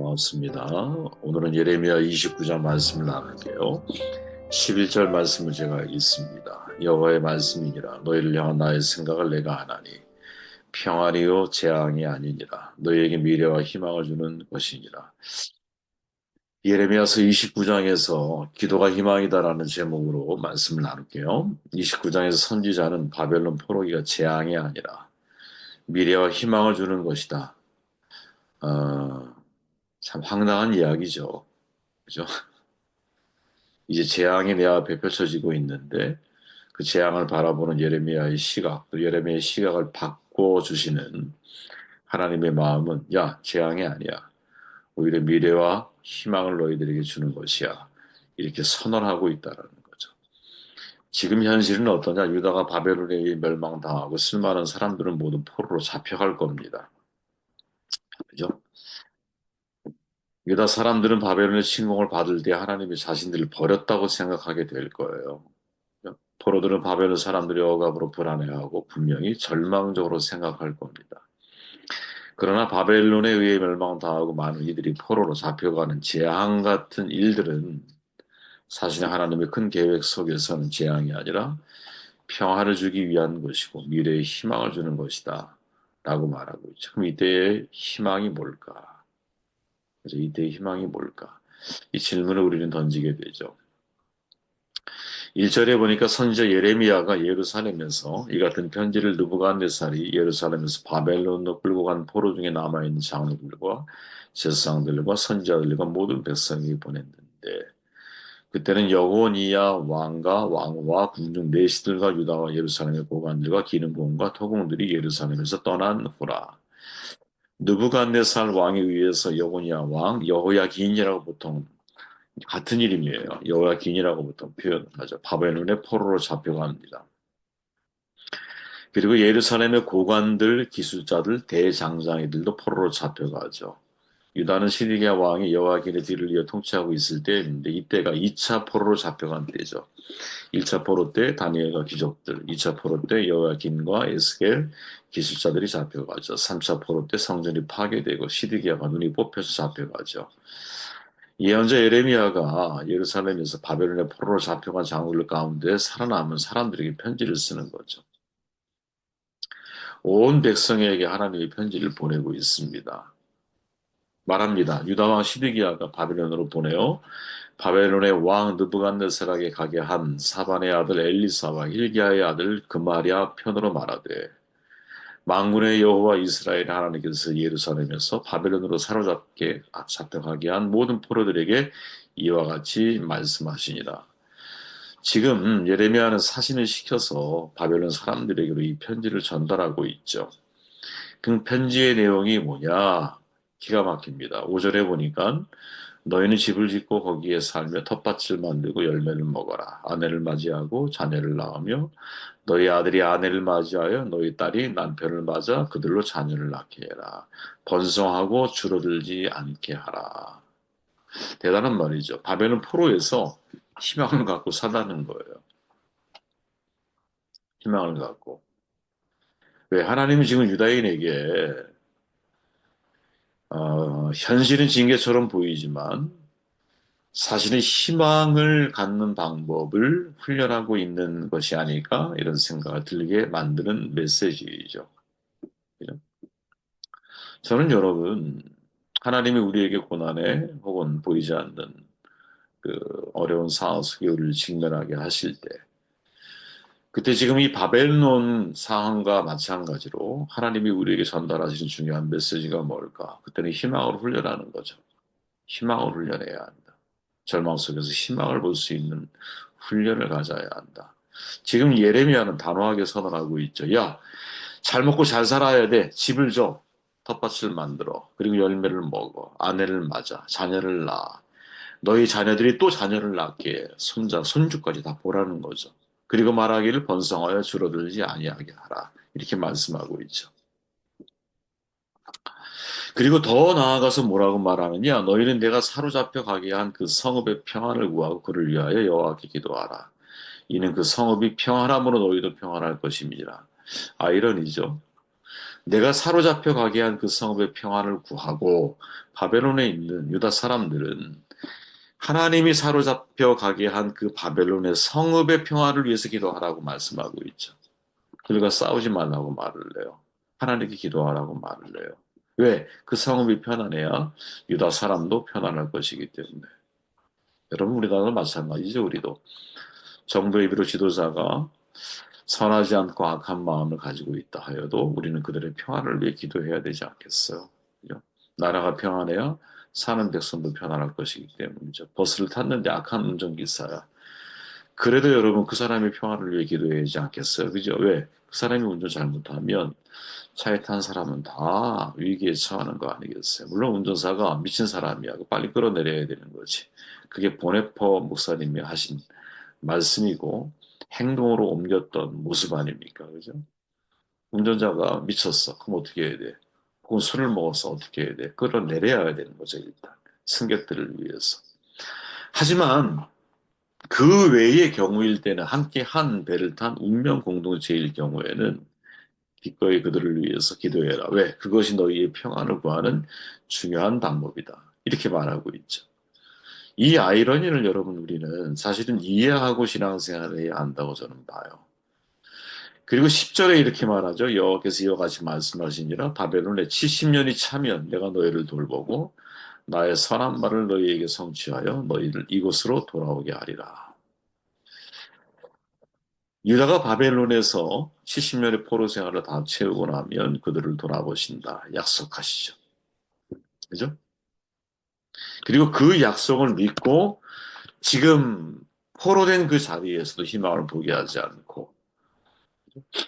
고맙습니다. 오늘은 예레미야 29장 말씀을 나눌게요. 11절 말씀을 제가 읽습니다. 여호와의 말씀이니라. 너희를 향한 나의 생각을 내가 아나니 평안이요 재앙이 아니니라. 너희에게 미래와 희망을 주는 것이니라. 예레미야서 29장에서 기도가 희망이다라는 제목으로 말씀을 나눌게요. 29장에서 선지자는 바벨론 포로기가 재앙이 아니라 미래와 희망을 주는 것이다. 어, 참 황당한 이야기죠. 그죠? 이제 재앙이 내 앞에 펼쳐지고 있는데 그 재앙을 바라보는 예레미야의 시각, 또 예레미야의 시각을 바꿔주시는 하나님의 마음은 야, 재앙이 아니야. 오히려 미래와 희망을 너희들에게 주는 것이야. 이렇게 선언하고 있다라는 거죠. 지금 현실은 어떠냐? 유다가 바벨론에 의해 멸망당하고 수많은 사람들은 모두 포로로 잡혀갈 겁니다. 그죠? 유다 사람들은 바벨론의 침공을 받을 때 하나님이 자신들을 버렸다고 생각하게 될 거예요. 포로들은 바벨론 사람들의 억압으로 불안해하고 분명히 절망적으로 생각할 겁니다. 그러나 바벨론에 의해 멸망당하고 많은 이들이 포로로 잡혀가는 재앙 같은 일들은 사실 하나님의 큰 계획 속에서는 재앙이 아니라 평화를 주기 위한 것이고 미래의 희망을 주는 것이다 라고 말하고 있죠. 그럼 이때의 희망이 뭘까? 그래서 이때의 희망이 뭘까? 이 질문을 우리는 던지게 되죠. 1절에 보니까 선지자 예레미야가 예루살렘에서 이 같은 편지를 느부갓네살이 예루살렘에서 바벨론으로 끌고 간 포로 중에 남아있는 장로들과 제사장들과 선지자들과 모든 백성에게 보냈는데 그때는 여호니야 왕과 왕과 궁중 내시들과 유다와 예루살렘의 고관들과 기능공과 토공들이 예루살렘에서 떠난 후라. 느부갓네살 왕에 의해서 여호니야 왕 여호야긴이라고 보통 같은 이름이에요. 여호야긴이라고 보통 표현하죠. 바벨론의 포로로 잡혀갑니다. 그리고 예루살렘의 고관들, 기술자들, 대장장이들도 포로로 잡혀가죠. 유다는 시드기야 왕이 여호야긴의 뒤를 이어 통치하고 있을 때인데 이때가 2차 포로로 잡혀간 때죠. 1차 포로 때 다니엘과 귀족들, 2차 포로 때 여호야긴과 에스겔 기술자들이 잡혀가죠. 3차 포로 때 성전이 파괴되고 시드기야가 눈이 뽑혀서 잡혀가죠. 예언자 에레미야가 예루살렘에서 바벨론의 포로로 잡혀간 장로들 가운데 살아남은 사람들에게 편지를 쓰는 거죠. 온 백성에게 하나님의 편지를 보내고 있습니다. 말합니다. 유다 왕 시드기야가 바벨론으로 보내어 바벨론의 왕 느부갓네살에게 가게 한 사반의 아들 엘리사와 hil기야의 아들 그마랴 편으로 말하되 만군의 여호와 이스라엘 하나님께서 예루살렘에서 바벨론으로 사로잡게 잡혀가게 한 모든 포로들에게 이와 같이 말씀하시니라. 지금 예레미야는 사신을 시켜서 바벨론 사람들에게로 이 편지를 전달하고 있죠. 그 편지의 내용이 뭐냐? 기가 막힙니다. 5절에 보니까 너희는 집을 짓고 거기에 살며 텃밭을 만들고 열매를 먹어라. 아내를 맞이하고 자녀를 낳으며 너희 아들이 아내를 맞이하여 너희 딸이 남편을 맞아 그들로 자녀를 낳게 해라. 번성하고 줄어들지 않게 하라. 대단한 말이죠. 바벨론 포로에서 희망을 갖고 사다는 거예요. 희망을 갖고. 왜 하나님은 지금 유다인에게 현실은 징계처럼 보이지만 사실은 희망을 갖는 방법을 훈련하고 있는 것이 아닐까 이런 생각을 들게 만드는 메시지이죠. 그죠? 저는 여러분 하나님이 우리에게 고난에 혹은 보이지 않는 그 어려운 상황 속에 우리를 직면하게 하실 때 그때 지금 이 바벨론 상황과 마찬가지로 하나님이 우리에게 전달하시는 중요한 메시지가 뭘까? 그때는 희망을 훈련하는 거죠. 희망을 훈련해야 한다. 절망 속에서 희망을 볼 수 있는 훈련을 가져야 한다. 지금 예레미야는 단호하게 선언하고 있죠. 야, 잘 먹고 잘 살아야 돼. 집을 줘. 텃밭을 만들어. 그리고 열매를 먹어. 아내를 맞아. 자녀를 낳아. 너희 자녀들이 또 자녀를 낳게 손자, 손주까지 다 보라는 거죠. 그리고 말하기를 번성하여 줄어들지 아니하게 하라. 이렇게 말씀하고 있죠. 그리고 더 나아가서 뭐라고 말하느냐? 너희는 내가 사로잡혀 가게 한 그 성읍의 평안을 구하고 그를 위하여 여호와께 기도하라. 이는 그 성읍이 평안함으로 너희도 평안할 것임이니라. 아이러니죠. 내가 사로잡혀 가게 한 그 성읍의 평안을 구하고 바벨론에 있는 유다 사람들은 하나님이 사로잡혀 가게 한 그 바벨론의 성읍의 평화를 위해서 기도하라고 말씀하고 있죠. 그들과 싸우지 말라고 말을 해요. 하나님께 기도하라고 말을 해요. 왜? 그 성읍이 편안해야 유다 사람도 편안할 것이기 때문에. 여러분, 우리나라도 마찬가지죠, 우리도. 정부의 비로 지도자가 선하지 않고 악한 마음을 가지고 있다 하여도 우리는 그들의 평안을 위해 기도해야 되지 않겠어요? 그죠? 나라가 평안해야 사는 백성도 편안할 것이기 때문이죠. 버스를 탔는데 악한 운전기사야. 그래도 여러분 그 사람의 평안을 위해 기도해야 하지 않겠어요? 그죠? 왜? 그 사람이 운전 잘못하면 차에 탄 사람은 다 위기에 처하는 거 아니겠어요? 물론 운전사가 미친 사람이야. 빨리 끌어내려야 되는 거지. 그게 보네퍼 목사님이 하신 말씀이고 행동으로 옮겼던 모습 아닙니까? 그죠? 운전자가 미쳤어. 그럼 어떻게 해야 돼? 혹은 술을 먹어서 어떻게 해야 돼? 끌어내려야 되는 거죠, 일단. 승객들을 위해서. 하지만 그 외의 경우일 때는 함께 한 배를 탄 운명 공동체일 경우에는 기꺼이 그들을 위해서 기도해라. 왜? 그것이 너희의 평안을 구하는 중요한 방법이다. 이렇게 말하고 있죠. 이 아이러니를 여러분 우리는 사실은 이해하고 신앙생활을 해야 한다고 저는 봐요. 그리고 10절에 이렇게 말하죠. 여호와께서 이와 같이 말씀하시니라 바벨론에 70년이 차면 내가 너희를 돌보고 나의 선한 말을 너희에게 성취하여 너희를 이곳으로 돌아오게 하리라. 유다가 바벨론에서 70년의 포로 생활을 다 채우고 나면 그들을 돌아보신다. 약속하시죠. 그죠? 그리고 그 약속을 믿고 지금 포로된 그 자리에서도 희망을 포기하지 않고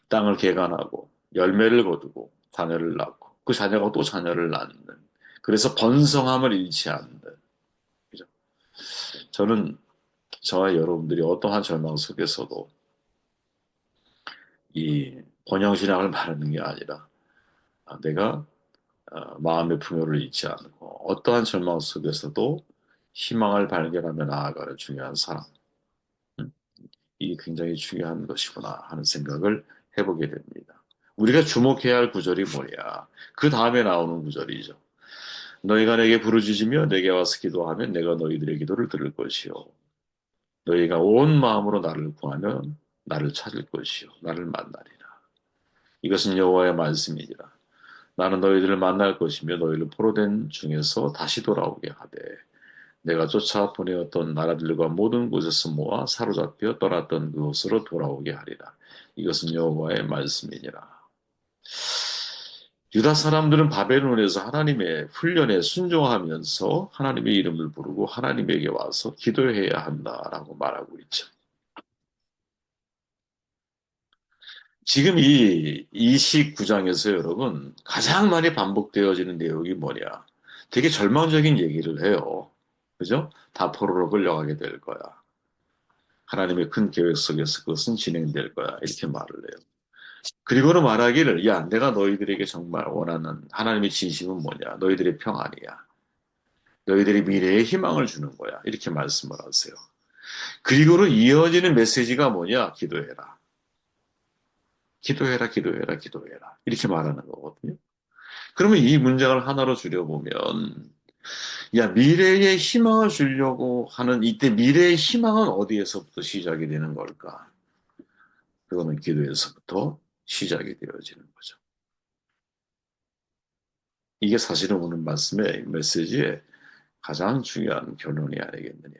땅을 개간하고 열매를 거두고 자녀를 낳고 그 자녀가 또 자녀를 낳는 그래서 번성함을 잃지 않는 그죠? 저는 저와 여러분들이 어떠한 절망 속에서도 이 번영신앙을 말하는 게 아니라 내가 마음의 풍요를 잃지 않고 어떠한 절망 속에서도 희망을 발견하며 나아가는 중요한 사람. 음, 이게 굉장히 중요한 것이구나 하는 생각을 해보게 됩니다. 우리가 주목해야 할 구절이 뭐냐? 그 다음에 나오는 구절이죠. 너희가 내게 부르짖으며 내게 와서 기도하면 내가 너희들의 기도를 들을 것이요. 너희가 온 마음으로 나를 구하면 나를 찾을 것이요. 나를 만나리라. 이것은 여호와의 말씀이니라. 나는 너희들을 만날 것이며 너희를 포로된 중에서 다시 돌아오게 하되 내가 쫓아 보내었던 나라들과 모든 곳에서 모아 사로잡혀 떠났던 그곳으로 돌아오게 하리라. 이것은 여호와의 말씀이니라. 유다 사람들은 바벨론에서 하나님의 훈련에 순종하면서 하나님의 이름을 부르고 하나님에게 와서 기도해야 한다라고 말하고 있죠. 지금 이 29장에서 여러분 가장 많이 반복되어지는 내용이 뭐냐? 되게 절망적인 얘기를 해요. 그죠? 다 포로로 끌려가게 될 거야. 하나님의 큰 계획 속에서 그것은 진행될 거야. 이렇게 말을 해요. 그리고는 말하기를, 야, 내가 너희들에게 정말 원하는 하나님의 진심은 뭐냐? 너희들의 평안이야. 너희들의 미래에 희망을 주는 거야. 이렇게 말씀을 하세요. 그리고는 이어지는 메시지가 뭐냐? 기도해라. 기도해라, 기도해라, 기도해라. 이렇게 말하는 거거든요. 그러면 이 문장을 하나로 줄여보면, 야, 미래에 희망을 주려고 하는 이때 미래의 희망은 어디에서부터 시작이 되는 걸까? 그거는 기도에서부터 시작이 되어지는 거죠. 이게 사실은 오늘 말씀의 메시지의 가장 중요한 결론이 아니겠느냐.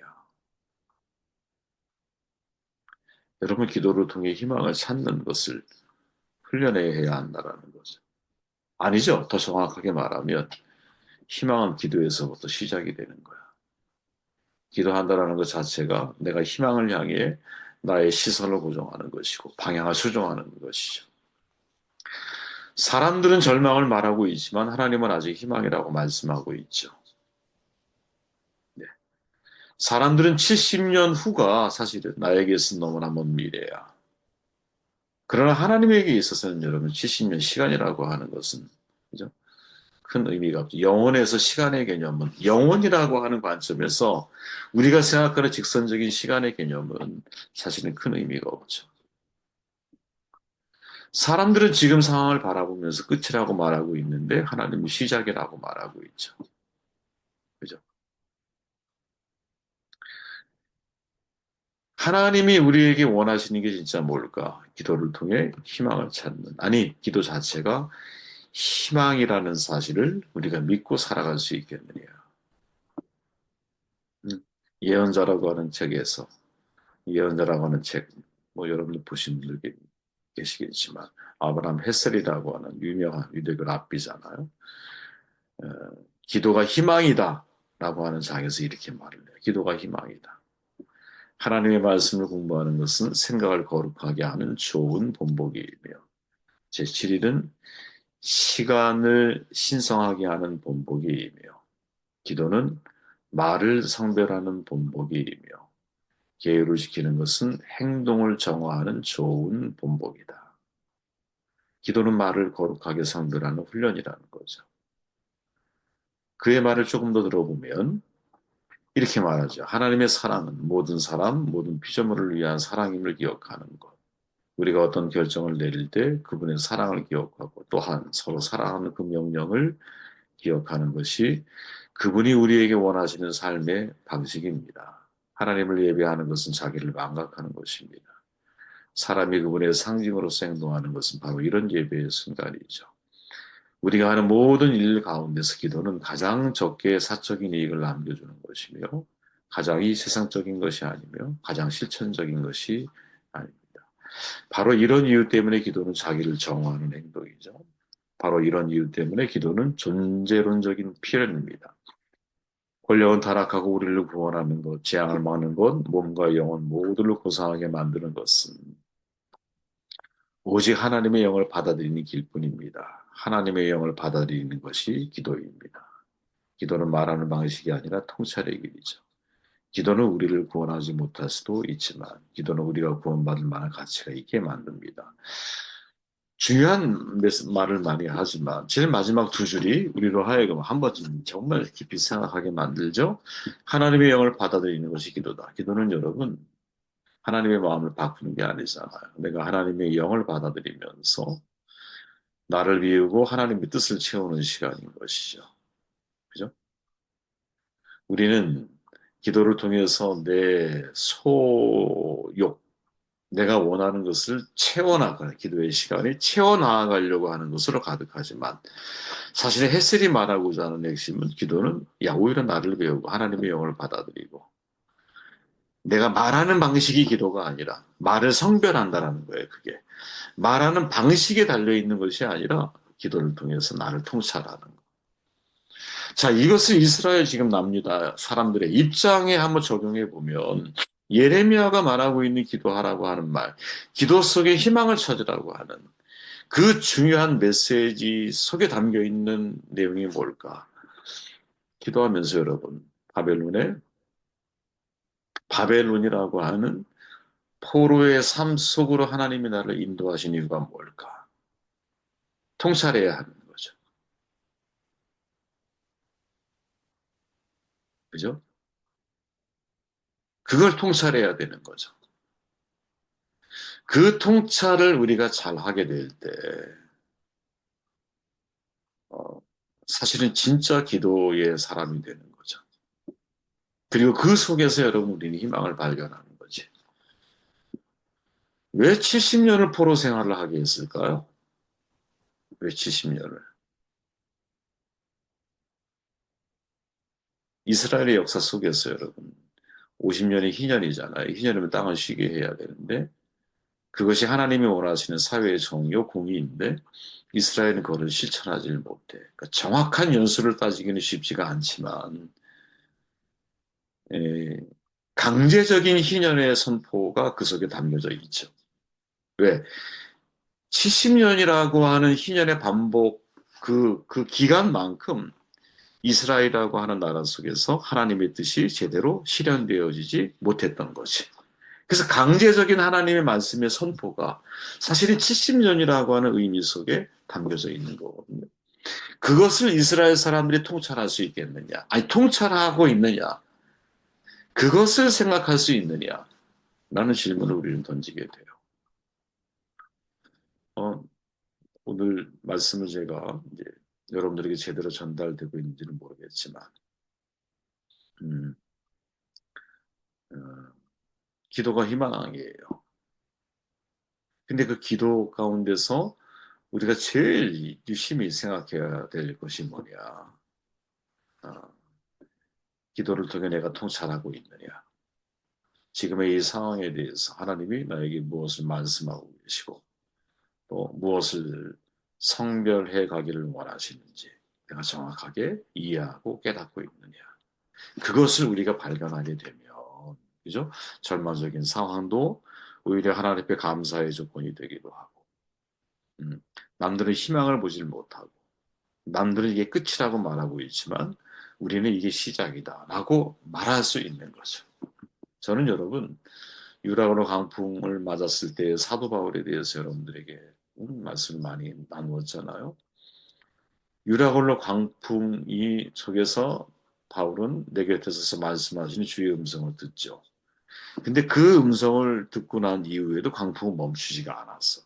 여러분, 기도를 통해 희망을 찾는 것을 훈련해야 한다는 거죠. 아니죠. 더 정확하게 말하면 희망은 기도에서부터 시작이 되는 거야. 기도한다라는 것 자체가 내가 희망을 향해 나의 시선을 고정하는 것이고 방향을 수정하는 것이죠. 사람들은 절망을 말하고 있지만 하나님은 아직 희망이라고 말씀하고 있죠. 네. 사람들은 70년 후가 사실은 나에게서 너무나 먼 미래야. 그러나 하나님에게 있어서는 여러분 70년 시간이라고 하는 것은 그죠? 큰 의미가 없죠. 영원에서 시간의 개념은 영원이라고 하는 관점에서 우리가 생각하는 직선적인 시간의 개념은 사실은 큰 의미가 없죠. 사람들은 지금 상황을 바라보면서 끝이라고 말하고 있는데 하나님은 시작이라고 말하고 있죠. 그죠? 하나님이 우리에게 원하시는 게 진짜 뭘까? 기도를 통해 희망을 찾는. 아니, 기도 자체가 희망이라는 사실을 우리가 믿고 살아갈 수 있겠느냐. 음, 예언자라고 하는 책에서, 예언자라고 하는 책, 뭐 여러분들 보신 분들 계시겠지만, 아브라함 헤셀이라고 하는 유명한 유대교 랍비잖아요. 어, 기도가 희망이다. 라고 하는 장에서 이렇게 말을 해요. 기도가 희망이다. 하나님의 말씀을 공부하는 것은 생각을 거룩하게 하는 좋은 본보기이며, 제7일은 시간을 신성하게 하는 본보기이며, 기도는 말을 성별하는 본보기이며, 계율을 지키는 것은 행동을 정화하는 좋은 본보기다. 기도는 말을 거룩하게 성별하는 훈련이라는 거죠. 그의 말을 조금 더 들어보면 이렇게 말하죠. 하나님의 사랑은 모든 사람, 모든 피조물을 위한 사랑임을 기억하는 것. 우리가 어떤 결정을 내릴 때 그분의 사랑을 기억하고 또한 서로 사랑하는 그 명령을 기억하는 것이 그분이 우리에게 원하시는 삶의 방식입니다. 하나님을 예배하는 것은 자기를 망각하는 것입니다. 사람이 그분의 상징으로서 행동하는 것은 바로 이런 예배의 순간이죠. 우리가 하는 모든 일 가운데서 기도는 가장 적게 사적인 이익을 남겨주는 것이며 가장 이 세상적인 것이 아니며 가장 실천적인 것이 아닙니다. 바로 이런 이유 때문에 기도는 자기를 정화하는 행동이죠. 바로 이런 이유 때문에 기도는 존재론적인 필연입니다. 권력은 타락하고 우리를 구원하는 것, 재앙을 막는 것, 몸과 영혼 모두를 고상하게 만드는 것은 오직 하나님의 영을 받아들이는 길뿐입니다. 하나님의 영을 받아들이는 것이 기도입니다. 기도는 말하는 방식이 아니라 통찰의 길이죠. 기도는 우리를 구원하지 못할 수도 있지만, 기도는 우리가 구원받을 만한 가치가 있게 만듭니다. 중요한 말을 많이 하지만, 제일 마지막 두 줄이 우리로 하여금 한 번쯤 정말 깊이 생각하게 만들죠. 하나님의 영을 받아들이는 것이 기도다. 기도는 여러분, 하나님의 마음을 바꾸는 게 아니잖아요. 내가 하나님의 영을 받아들이면서 나를 비우고 하나님의 뜻을 채우는 시간인 것이죠. 그죠? 우리는 기도를 통해서 내 소욕, 내가 원하는 것을 채워나가는 기도의 시간이 채워나가려고 하는 것으로 가득하지만 사실 헬셀이 말하고자 하는 핵심은 기도는 오히려 나를 배우고 하나님의 영을 받아들이고 내가 말하는 방식이 기도가 아니라 말을 성별한다라는 거예요. 그게 말하는 방식에 달려 있는 것이 아니라 기도를 통해서 나를 통찰하는 거. 자, 이것을 이스라엘 지금 남유다 사람들의 입장에 한번 적용해 보면 예레미야가 말하고 있는 기도하라고 하는 말, 기도 속에 희망을 찾으라고 하는 그 중요한 메시지 속에 담겨 있는 내용이 뭘까? 기도하면서 여러분, 바벨론이라고 하는 포로의 삶 속으로 하나님이 나를 인도하신 이유가 뭘까? 통찰해야 하는 거죠. 그죠? 그걸 통찰해야 되는 거죠. 그 통찰을 우리가 잘 하게 될 때, 어, 사실은 진짜 기도의 사람이 되는 거죠. 그리고 그 속에서 여러분 우리는 희망을 발견하는 거지. 왜 70년을 포로 생활을 하게 했을까요? 왜 70년을? 이스라엘의 역사 속에서 여러분 50년이 희년이잖아요. 희년이면 땅을 쉬게 해야 되는데 그것이 하나님이 원하시는 사회의 정의요 공의인데 이스라엘은 그거를 실천하지 못해. 그러니까 정확한 연수를 따지기는 쉽지가 않지만 에, 강제적인 희년의 선포가 그 속에 담겨져 있죠. 왜? 70년이라고 하는 희년의 반복 그 기간만큼 이스라엘이라고 하는 나라 속에서 하나님의 뜻이 제대로 실현되어지지 못했던 거지. 그래서 강제적인 하나님의 말씀의 선포가 사실은 70년이라고 하는 의미 속에 담겨져 있는 거거든요. 그것을 이스라엘 사람들이 통찰할 수 있겠느냐? 아니, 통찰하고 있느냐? 그것을 생각할 수 있느냐? 라는 질문을 우리는 던지게 돼요. 오늘 말씀을 제가 이제 여러분들에게 제대로 전달되고 있는지는 모르겠지만, 음, 어, 기도가 희망이에요. 근데 그 기도 가운데서 우리가 제일 유심히 생각해야 될 것이 뭐냐? 어, 기도를 통해 내가 통찰하고 있느냐? 지금의 이 상황에 대해서 하나님이 나에게 무엇을 말씀하고 계시고 또 무엇을 성별해 가기를 원하시는지 내가 정확하게 이해하고 깨닫고 있느냐. 그것을 우리가 발견하게 되면, 그죠? 절망적인 상황도 오히려 하나님 앞에 감사의 조건이 되기도 하고, 음, 남들은 희망을 보질 못하고, 남들은 이게 끝이라고 말하고 있지만, 우리는 이게 시작이다라고 말할 수 있는 거죠. 저는 여러분, 유라굴로 강풍을 맞았을 때 사도 바울에 대해서 여러분들에게 말씀을 많이 나누었잖아요. 유라굴로 광풍이 속에서 바울은 내 곁에 서서 말씀하시는 주의 음성을 듣죠. 근데 그 음성을 듣고 난 이후에도 광풍은 멈추지가 않았어.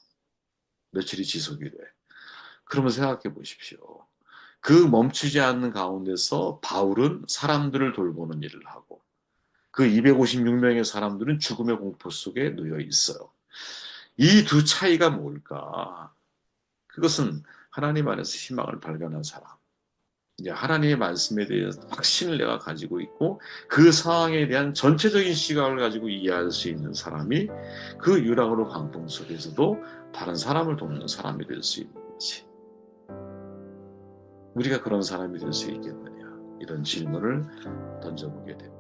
며칠이 지속이 돼. 그러면 생각해 보십시오. 그 멈추지 않는 가운데서 바울은 사람들을 돌보는 일을 하고 그 256명의 사람들은 죽음의 공포 속에 놓여 있어요. 이 두 차이가 뭘까? 그것은 하나님 안에서 희망을 발견한 사람. 이제 하나님의 말씀에 대해서 확신을 내가 가지고 있고 그 상황에 대한 전체적인 시각을 가지고 이해할 수 있는 사람이 그 유랑으로 광풍 속에서도 다른 사람을 돕는 사람이 될 수 있는지, 우리가 그런 사람이 될 수 있겠느냐, 이런 질문을 던져보게 됩니다.